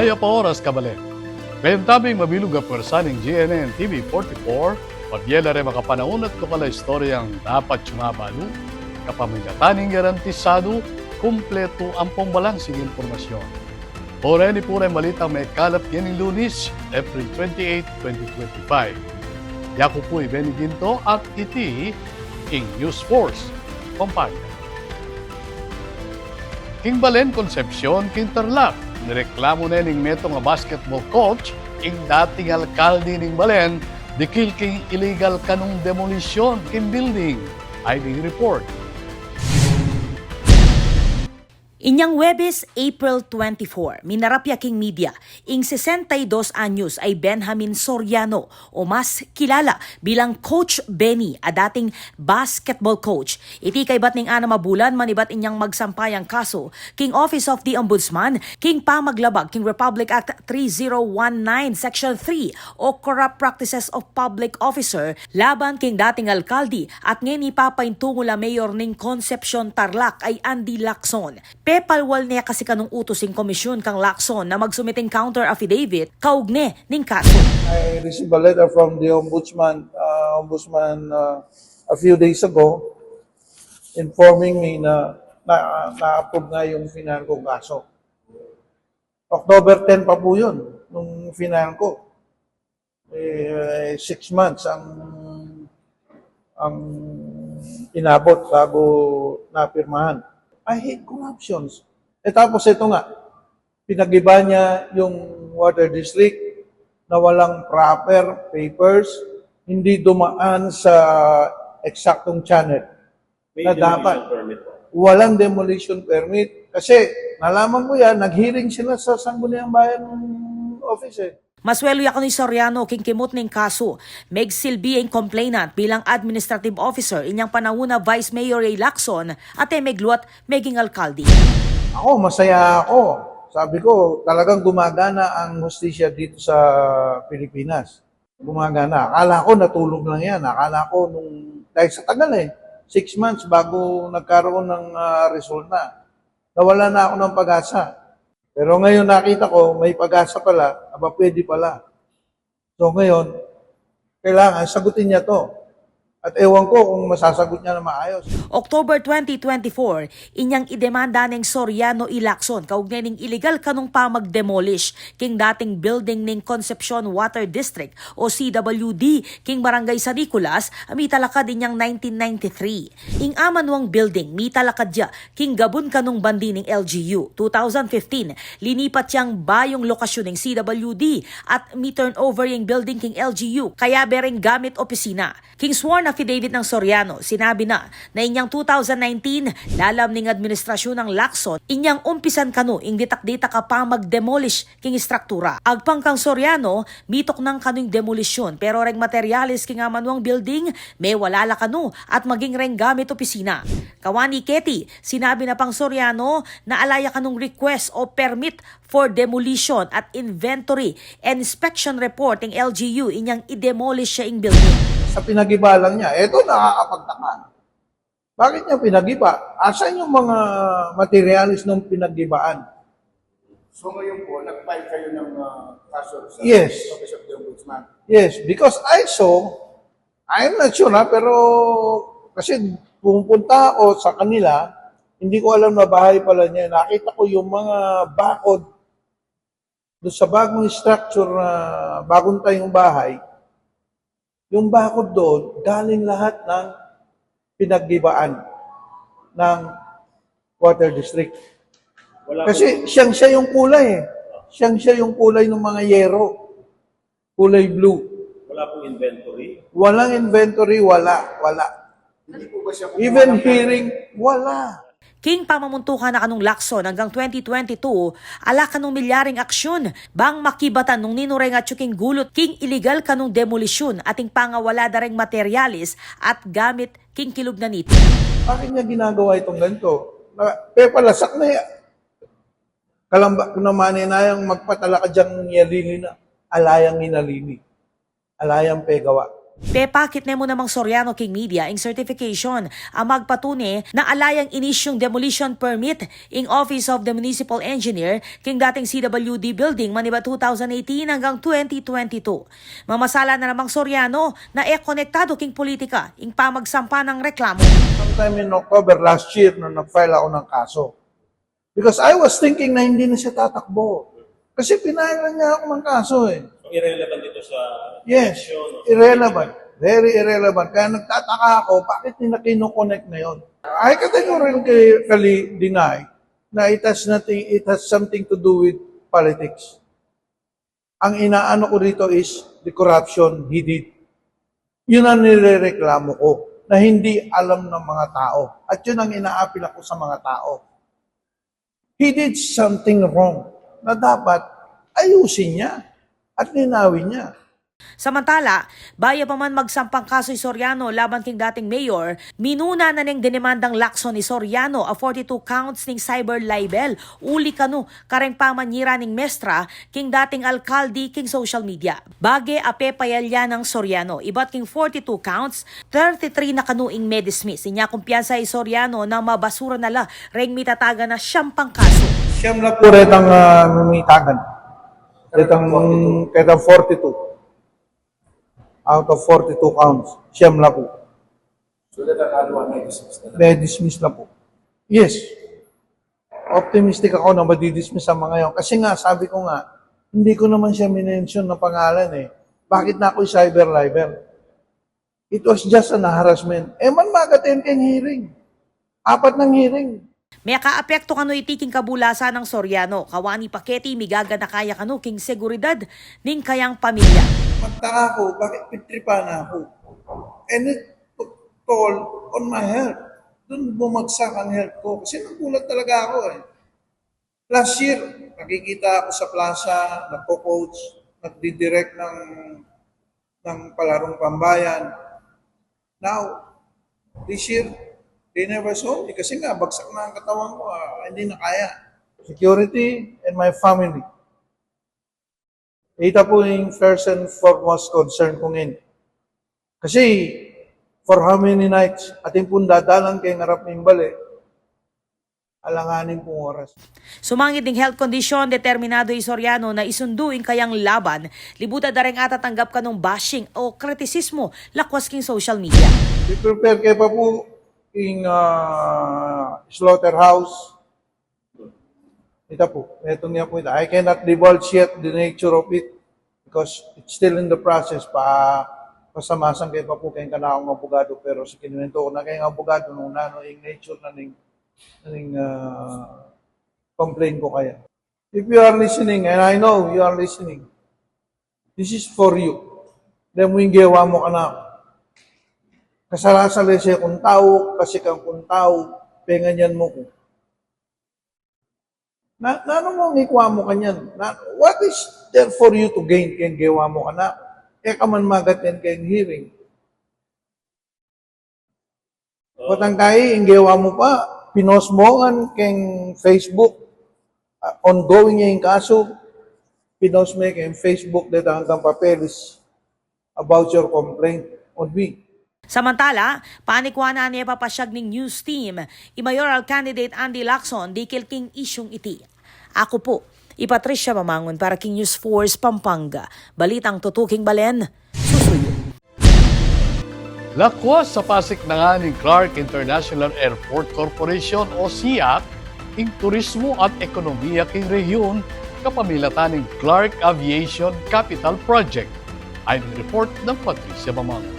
Maya pa oras kabalik. Ngayon tabing mabilog ang pwersa ng GNN TV 44, pabyela rin makapanahon at lokal na istoryang dapat sumabalo, kapamilataning garantisado, kumpleto ang pambalansing informasyon. Pore ni pure malitang may kalap yaning Lunes, April 28, 2025. Yako po'y Benny Ginto at iti King News Force, Pampanga. King Balen Concepcion, King Tarlac, nireklamo na ning meto nga basketball coach, king dating alkalde ning Balen, dikil king illegal kanong demolisyon king building. ID report. Inyang Webes, April 24, minarapya king media, ing 62 anyos ay Benjamin Soriano o mas kilala bilang Coach Benny, a dating basketball coach. Iti kay bat ning ana mabulan manibat inyang magsampayang kaso, king Office of the Ombudsman, king pamaglabag king Republic Act 3019 Section 3 o Corrupt Practices of Public Officer laban king dating alkalde at ngayon ipapaintungo la mayor ning Concepcion Tarlac ay Andy Lacson. Pepalwal niya kasi kanong utosing komisyon kang Lacson na magsumiting counter affidavit kaugne ning kaso. I received a letter from the Ombudsman a few days ago informing me na na-approve nga yung final kong kaso. October 10 pa po yun, nung final ko. 6 months ang inabot bago napirmahan. I hate corruptions. Tapos ito nga, pinag-iba niya yung water district na walang proper papers, hindi dumaan sa eksaktong channel. May na dapat walang demolition permit. Kasi nalaman ko yan, nag-hearing sila sa Sangguniang Bayan office eh. Maswelo ako ni Soriano king kimot ning kaso. Megsilbi ang complainant bilang administrative officer inyang panahuna Vice Mayor Ray Lacson at megluat meging alkalde. Ako, masaya ako. Sabi ko, talagang gumagana ang hustisya dito sa Pilipinas. Gumagana. Akala ko natulog lang yan. Akala ko dahil sa tagal 6 months bago nagkaroon ng resulta. Nawala na ako ng pag-asa. Pero ngayon nakita ko, may pag-asa pala, pwede pala. So ngayon, kailangan sagutin niya to. At ewan ko kung masasagot niya na maayos. October 2024, inyang idemanda ng Soriano Lacson kaugnay ning illegal kanong pamag-demolish king dating building ning Concepcion Water District o CWD king Barangay San Nicolas, mitalakad inyang 1993. Ing amanwang building, mitalakad ya king gabon kanong bandi ning LGU. 2015, linipat yang bayong lokasyon ng CWD at mi-turnover yung building king LGU kaya bereng gamit opisina. King sworn affidavit ng Soriano, sinabi na inyang 2019, lalam ning administrasyon ng Lacson, inyang umpisan kanu ing ditak-dita ka pa mag-demolish king struktura. Agpang kang Soriano, mitok ng kanuing demolisyon, pero reng materialis king amanuang building, may walala kanu at maging reng gamit opisina. Kawani Ketty, sinabi na pang Soriano na alaya kanung request o permit for demolition at inventory and inspection report ng LGU inyang i-demolish siya ing building. Sa pinag-iba lang niya, eto nakakapagtaka. Bakit niya pinag-iba? Asan yung mga materialis ng pinag-ibaan? So ngayon po, nag-file kayo ng kaso sa Yes. Office of the Ombudsman. Yes, because I saw, I'm not sure pero kasi pumunta ako sa kanila, hindi ko alam na bahay pala niya. Nakita ko yung mga bakod doon sa bagong structure na bagong tayong bahay. Yung bakod doon, galing lahat ng pinag-ibaan ng water district. Kasi siya yung kulay Siya yung kulay ng mga yero. Kulay blue. Wala pong inventory. Walang inventory, wala. Hindi po ba siya Even hearing, wala. King pamamuntukan na kanong Lacson hanggang 2022, ala kanong milyaring aksyon, bang makibatan nung ninureng at king gulot king illegal kanong demolisyon ating pangawala dareng materialis at gamit king kilog na nito. Bakit niya ginagawa itong ganito? Palasak na yan. Kalamba ko naman na yung magpatala ka dyan niyalini na alayang ninalini. Alayang pegawa. Pepakit nemo namang Soriano King Media ing certification ang magpatune na alayang inisyong demolition permit ing Office of the Municipal Engineer king dating CWD building maniba 2018 hanggang 2022. Mamasala na namang Soriano na konektado king politika ing pamagsampa ng reklamo. Sometime in October last year, nung nag-file ako ng kaso. Because I was thinking na hindi na siya tatakbo. Kasi pinahilan niya ako ng kaso eh. Irrelevant dito sa Yes, eleksyon. irrelevant. Very irrelevant. Kaya nagtataka ako, bakit nila kinoconnect na yun? I categorically deny na it has something to do with politics. Ang inaano ko dito is the corruption he did. Yun ang nirereklamo ko na hindi alam ng mga tao. At yun ang inaapil ako sa mga tao. He did something wrong na dapat ayusin niya at linawin niya. Samantala, baya pa man magsampang kaso si Soriano laban king dating mayor, minuna na ning dinemandang lakson ni Soriano a 42 counts ning cyber libel, uli kanu kareng pamanyira ning mestra king dating alkalde king social media. Bage ape payalya ng Soriano, ibat king 42 counts, 33 na kanu ing may-dismiss. Inya kumpiyansa si Soriano na mabasura nala reng mitataga na siyam pang kaso. Siyam na po rin ang mimitagan. Ketang 42. Out of 42 counts, siyam na po. So that ang may dismiss na. May dismiss na po. Yes. Optimistic ako na madidismiss ang mga yun. Kasi nga, sabi ko nga, hindi ko naman siya minention na pangalan eh. Bakit na ako'y cyber libel? It was just an harassment. Man mag-attend kang hearing. 4 ng hearing. May kaapekto kanu itiking kabulasa ng Soriano, kawani paketi migaga na kaya kanu king seguridad ning kayang pamilya. Magtaka ko, bakit pitripa na ako? And it took toll on my health. Doon bumagsak ang health ko. Kasi nagulat talaga ako eh. Last year, nakikita ako sa plaza, nagko-coach, nagdidirect ng palarong pambayan. Now, this year, they never saw me kasi nga, bagsak na ang katawan ko. Hindi na kaya. Security and my family. Ito po yung first and foremost concern ko ngayon. Kasi, for how many nights, ating pong dadalang kay ngarap ng bali, alanganin pong oras. Sumangit ding health condition, determinado yung Soriano na isunduin kayang laban, libuta da rin ata tanggap ka ng bashing o kritisismo lakwas king social media. I-prepare kayo pa po in slaughterhouse. Ito po, itong niya po ito. I cannot divulge yet the nature of it because it's still in the process pasamasang kayo pa po kayong kanakong abogado pero sa kinuwento ko na kayong abogado nung nano yung nature na ning complain ko kaya. If you are listening, and I know you are listening, this is for you. Dahil mo yung gawa mo ka na kasalasali siya kung tao, kasi kang kung tao, penganyan mo ko. Ano mo ngikwa mo kanyan? What is there for you to gain kayong gawa mo ka na? Ka man magatin kayong hearing. Patang kaya, yung gawa mo pa, pinost mo kan kayong Facebook, ongoing niya yung kaso, pinost mo kayong Facebook dito hanggang papeles about your complaint on me. Samantala, panikwana niya papasyag ning news team, i-mayoral candidate Andy Lacson, dikil king isyong iti. Ako po, Patricia Mamangon para King News Force Pampanga. Balitang tutuking balen, susuyo. Lakwas sa pasik na nga ng Clark International Airport Corporation o SIAC, ing turismo at ekonomiya king rehiyon kapamilatan ng Clark Aviation Capital Project. Ay report ng Patricia Mamangon.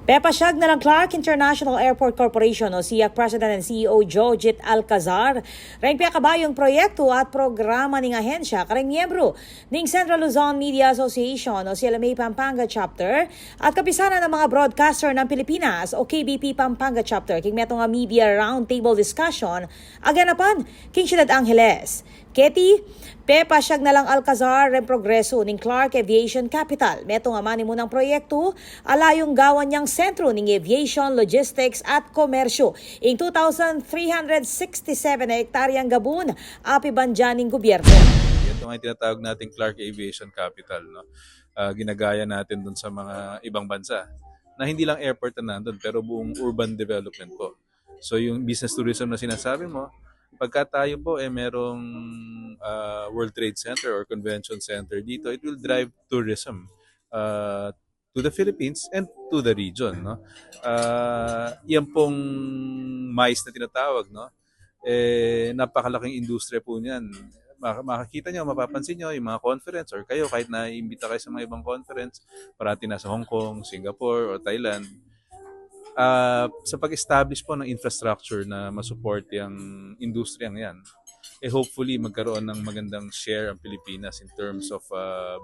Pepasyag na lang Clark International Airport Corporation o SIAC President and CEO Jojit Alcazar. Reng kabayong proyekto at programa ng ahensya kareng miyembro ng Central Luzon Media Association o CLMA Pampanga Chapter at kapisanan ng mga broadcaster ng Pilipinas o KBP Pampanga Chapter king metong nga media roundtable discussion aganapan king Ciudad Angeles. Keti, pepasyag na lang Alcazar ren progreso ng Clark Aviation Capital. Meto nga mani mo ng proyekto, alayong gawan niyang sentro ng aviation, logistics at komersyo. In 2,367 na hektaryang gabun, api bandyan ng gobyerno. ito nga yung tinatawag nating Clark Aviation Capital, no? Ginagaya natin dun sa mga ibang bansa na hindi lang airport na nandun, pero buong urban development po. So yung business tourism na sinasabi mo, pagka tayo po merong World Trade Center or Convention Center dito, it will drive tourism to the Philippines and to the region, no? Yan pong MICE na tinatawag, no? Napakalaking industriya po niyan. Makakita nyo, mapapansin nyo yung mga conference or kayo kahit na-imbita kayo sa mga ibang conference, parati nasa Hong Kong, Singapore, o Thailand. Sa pag-establish po ng infrastructure na masupport yung industriyang yan, hopefully magkaroon ng magandang share ang Pilipinas in terms of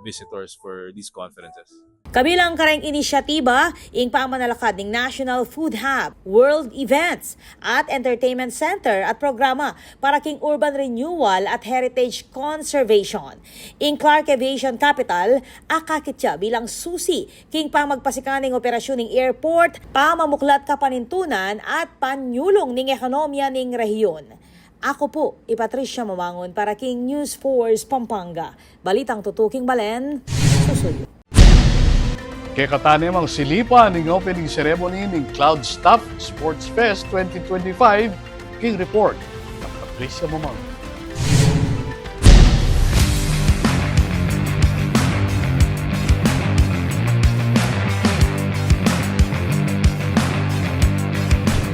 visitors for these conferences. Kabilang kareng inisyatiba, ing pamanalakad ng National Food Hub, World Events at Entertainment Center at programa para king urban renewal at heritage conservation. Ing Clark Aviation Capital, akakitya bilang susi king pamagpasikaning operasyon ng airport, pamamuklat kapanintunan at panyulong ning ekonomiya ning rehiyon. Ako po, Patricia Mamangon para King News Force Pampanga. Balitang tutuking Balen, susuyo. Kay katanim ang silipan ng opening ceremony ng Cloud Staff Sports Fest 2025, King Report ng Patricia Mamang.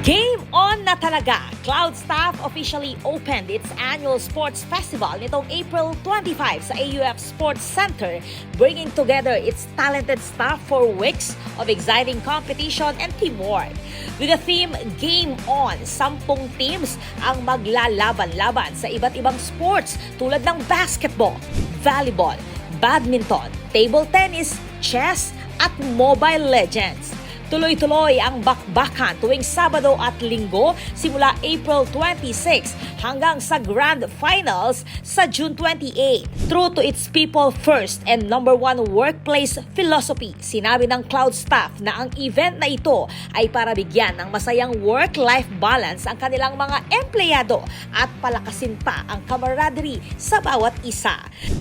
Game on na talaga! Cloud Staff officially opened its annual sports festival nitong April 25 sa AUF Sports Center, bringing together its talented staff for weeks of exciting competition and teamwork. With the theme Game On, 10 teams ang maglalaban-laban sa iba't ibang sports tulad ng basketball, volleyball, badminton, table tennis, chess at Mobile Legends. Tuloy-tuloy ang bakbakan tuwing Sabado at Linggo simula April 26 hanggang sa Grand Finals sa June 28. True to its people first and number one workplace philosophy, sinabi ng Cloud Staff na ang event na ito ay para bigyan ng masayang work-life balance ang kanilang mga empleyado at palakasin pa ang camaraderie sa bawat isa.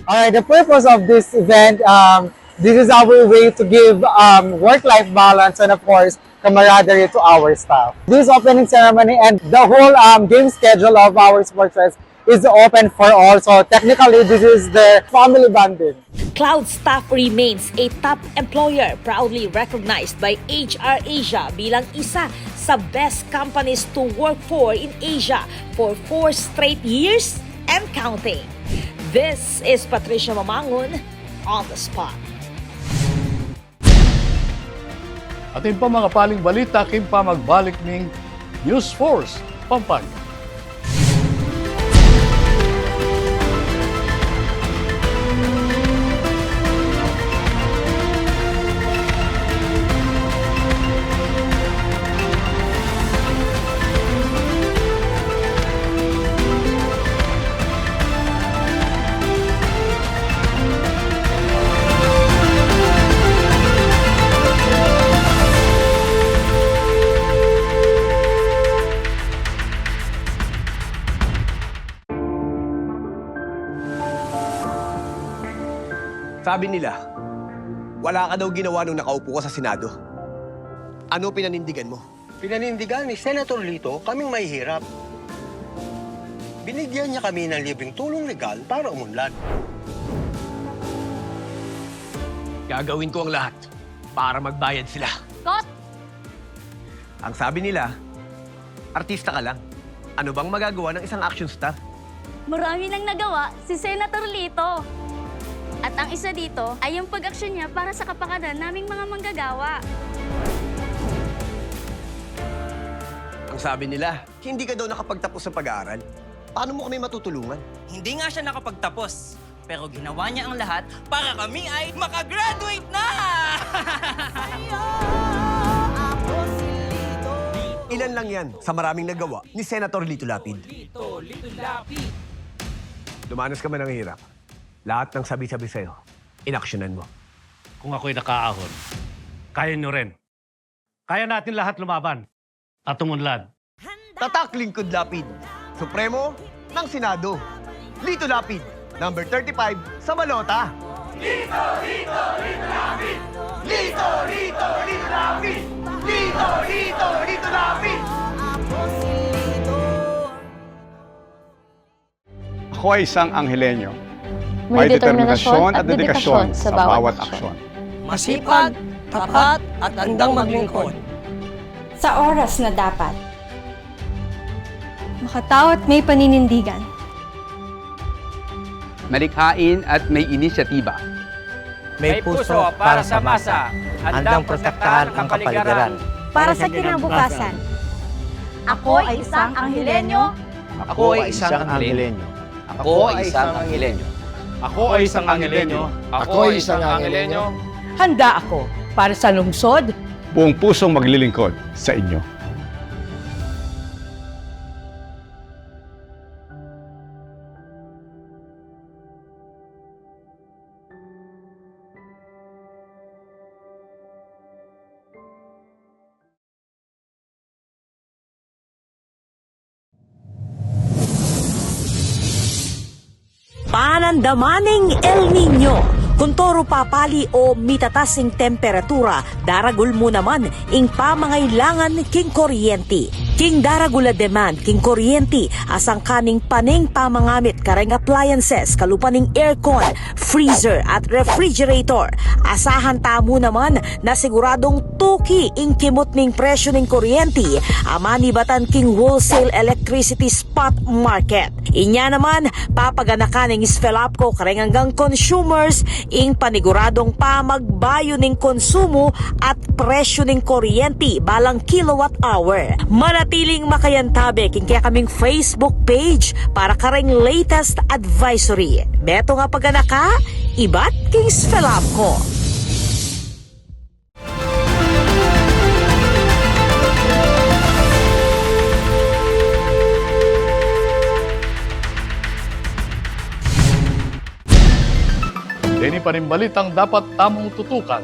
Alright, the purpose of this event, this is our way to give work-life balance and, of course, camaraderie to our staff. This opening ceremony and the whole game schedule of our sports fest is open for all. So technically, this is the family bonding. Cloud Staff remains a top employer, proudly recognized by HR Asia bilang isa sa best companies to work for in Asia for 4 straight years and counting. This is Patricia Mamangon on the spot. Atin pa mga paling balita, king pa magbalik ng News Force Pampanga. Sabi nila, wala ka daw ginawa nung nakaupo ka sa Senado. Ano pinanindigan mo? Pinanindigan ni Senator Lito kaming mahihirap. Binigyan niya kami ng libreng tulong legal para umunlad. Gagawin ko ang lahat para magbayad sila. Kot! Ang sabi nila, artista ka lang. Ano bang magagawa ng isang action star? Marami nang nagawa si Senator Lito. At ang isa dito ay yung pag-aksyon niya para sa kapakanan naming mga manggagawa. Ang sabi nila, hindi ka daw nakapagtapos sa pag-aaral. Paano mo kami matutulungan? Hindi nga siya nakapagtapos, pero ginawa niya ang lahat para kami ay makagraduate na! Ilan lang yan sa maraming nagawa ni Senator Lito Lapid. Dumanas ka man ng hirap. Lahat ng sabi-sabi sa'yo, inaksyonan mo. Kung ako'y nakaahon, kaya nyo rin. Kaya natin lahat lumaban at tumunlad. Tatak Lingkod Lapid, Supremo ng Senado. Lito Lapid, number 35 sa Balota. Ako ay isang Anghelenyo. May determinasyon at dedikasyon sa bawat aksyon. Masipag, tapat, at handang maglingkod. Sa oras na dapat. Makatao at may paninindigan. Malikhain at may inisyatiba. May puso para sa masa. Handang protektahan ang kapaligiran. Para sa kinabukasan. Ako ay isang Anghelenyo. Ako ay isang Anghelenyo. Ako ay isang Anghelenyo. Ako ay isang Anghelenyo. Ako ay isang Anghelenyo. Handa ako para sa lungsod. Buong pusong maglilingkod sa inyo. Panandamaning El Nino. Kung toro papali o mitatasing temperatura, daragul mo naman ing pamangailangan king kuryente. King daragula demand king kuryente asang kaning paning pamangamit kareng appliances kalupaning aircon, freezer at refrigerator. Asahan tamo naman na siguradong tuki ing kimot ning presyo ning kuryente amani batan king wholesale electricity spot market. Inya naman papaganakan ing Svelapco kareng hanggang consumers ing paniguradong pamagbayo ning konsumo at presyo ning kuryente balang kilowatt hour. Manatiling makayantabe king kaya kaming Facebook page para kareng latest advisory. Beto nga paganaka, ibat king Svelapco. Dini pa rin balitang dapat tamong tutukan.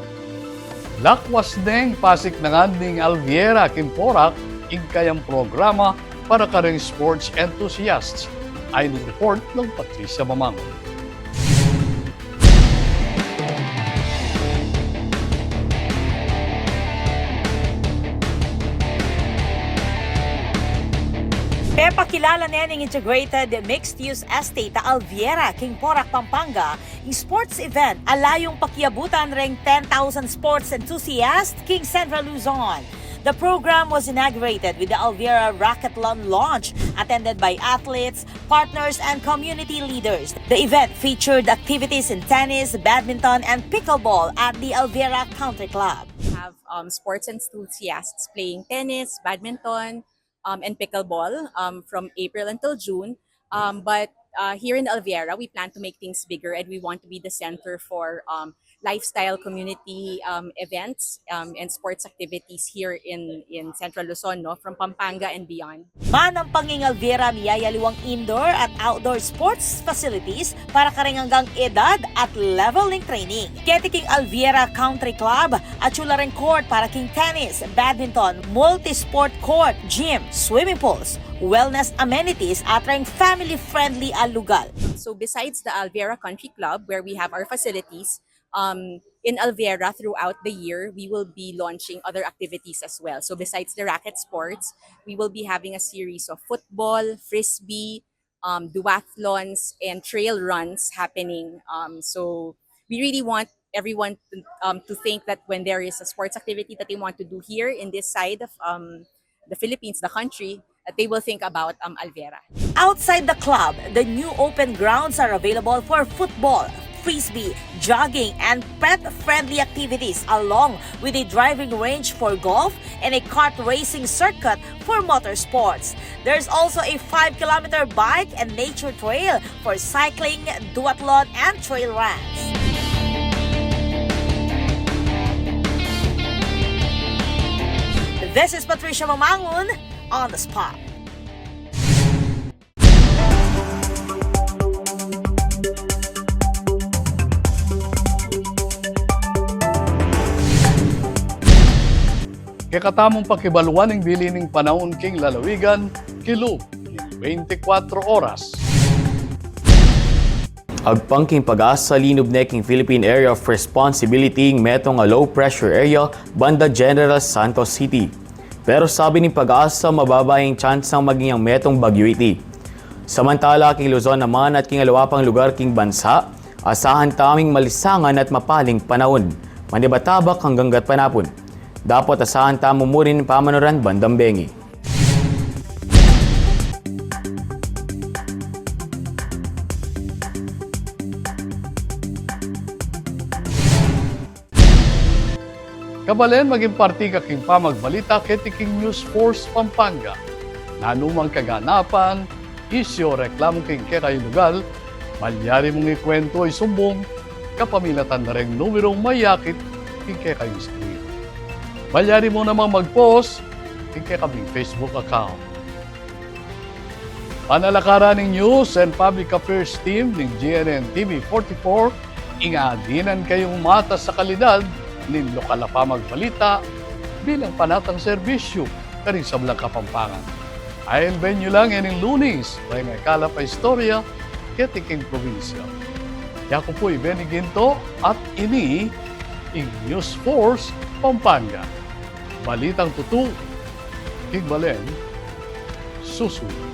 Lakwas deng pasik na nganding Alviera Kimporak ing kayang programa para kareng sports enthusiasts. Ay report ng Patricia Mamango. Pakilala nening integrated mixed-use estate ta Alviera, King Porac, Pampanga, yung sports event alayong pakiabutan ring 10,000 sports enthusiasts King Central Luzon. The program was inaugurated with the Alviera Racquetball launch, attended by athletes, partners, and community leaders. The event featured activities in tennis, badminton, and pickleball at the Alviera Country Club. We have sports enthusiasts playing tennis, badminton, and pickleball from April until June. But here in Alviera, we plan to make things bigger and we want to be the center for lifestyle community events and sports activities here in Central Luzon, no? From Pampanga and beyond. Manang panging Alviera miyayaliwang indoor at outdoor sports facilities para kareng hanggang edad at level ng training. Keti king Alviera Country Club at chula ring court para king tennis, badminton, multi-sport court, gym, swimming pools, wellness amenities at ring family-friendly lugar. So besides the Alviera Country Club, where we have our facilities, in Alviera throughout the year, we will be launching other activities as well. So besides the racket sports, we will be having a series of football, frisbee, duathlons, and trail runs happening. So we really want everyone to think that when there is a sports activity that they want to do here in this side of the Philippines, the country, that they will think about Alviera. Outside the club, the new open grounds are available for football, frisbee, jogging, and pet-friendly activities along with a driving range for golf and a kart racing circuit for motorsports. There's also a 5-kilometer bike and nature trail for cycling, duathlon, and trail runs. This is Patricia Mamangon on the spot. Kakatamong pakibaluan ng bilining panahon king lalawigan, kilo 24 oras. Agpangking pag-asa linubneking Philippine Area of Responsibility metong nga low pressure area banda General Santos City. Pero sabi ni pag-asa mababa yung chance ng maging ang metong bagyo iti. Samantala king Luzon naman at king alawapang lugar king bansa, asahan taming malisangan at mapaling panahon. Manibatabak hanggang gat panapon. Dapat asahan tamo mo rin pamanuran bandang bengi. Kabalen, maging parti kaking pamagbalita ketiking News Force Pampanga. Nanumang kaganapan, isyo reklamo king kekay lugal, malyari mong ikwento ay sumbong, kapamilatan na rin numerong mayakit king kekay screen. Malyari mo namang mag-post king kaming Facebook account. Panalakaran ng News and Public Affairs Team ng GNN TV 44, ingadinan kayong mata sa kalidad nin lokal na pamagbalita bilang panatang serbisyo karing sa Blanca, Kapampangan. Ayon nyo lang yan yung Lunes, may kalap istorya ketiking probinsya. Yako po'y Benny Ginto at ini in News Force Pampanga. Balitang tutu, King Balen, susunod.